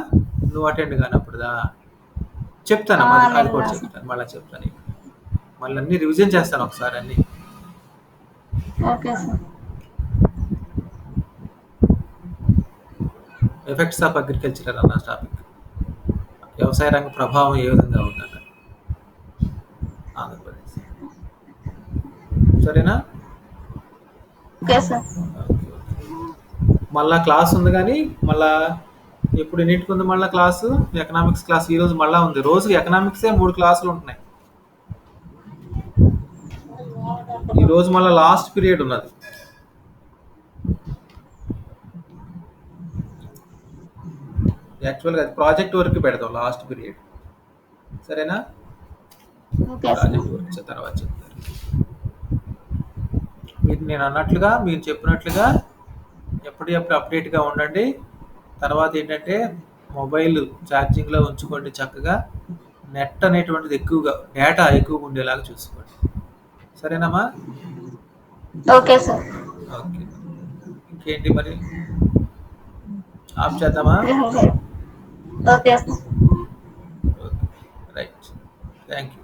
S1: నువ్వు అటెండ్ కానప్పుడుదా? చెప్తాను అది కూడా చెప్తాను, మళ్ళీ చెప్తాను. మళ్ళీ అన్ని రివిజన్ చేస్తాను ఒకసారి అన్ని.
S2: Okay sir.
S1: Effects of agriculture అన్న టాపిక్, వ్యవసాయ రంగ ప్రభావం ఏ విధంగా ఉందన్న ఆంధ్రప్రదేశ్. సరేనా?
S2: Okay sir.
S1: మళ్ళా క్లాస్ ఉంది కానీ మళ్ళా ఎప్పుడు ఎన్నింటికి ఉంది మళ్ళీ క్లాసు? ఎకనామిక్స్ క్లాస్ ఈ రోజు మళ్ళా ఉంది. రోజుకి ఎకనామిక్సే 3 క్లాసులు ఉంటున్నాయి. ఈ రోజు మళ్ళీ లాస్ట్ పీరియడ్ ఉన్నది. యాక్చువల్గా అది ప్రాజెక్ట్ వర్క్ పెడతాం లాస్ట్ పీరియడ్. సరేనా?
S2: Okay sir.
S1: ప్రాజెక్ట్ వర్క్ తర్వాత చెప్తారు. నేను అన్నట్లుగా మీరు చెప్పినట్లుగా ఎప్పటికప్పుడు అప్డేట్గా ఉండండి. తర్వాత ఏంటంటే మొబైల్ ఛార్జింగ్లో ఉంచుకోండి చక్కగా. నెట్ అనేటువంటిది ఎక్కువగా డేటా ఎక్కువగా ఉండేలాగా చూసుకోండి. సరేనమ్మా?
S2: Okay sir.
S1: ఓకే. ఇంకేంటి మరి? ఆఫ్ చేద్దామా?
S2: Okay sir.
S1: Okay. Right. Thank you.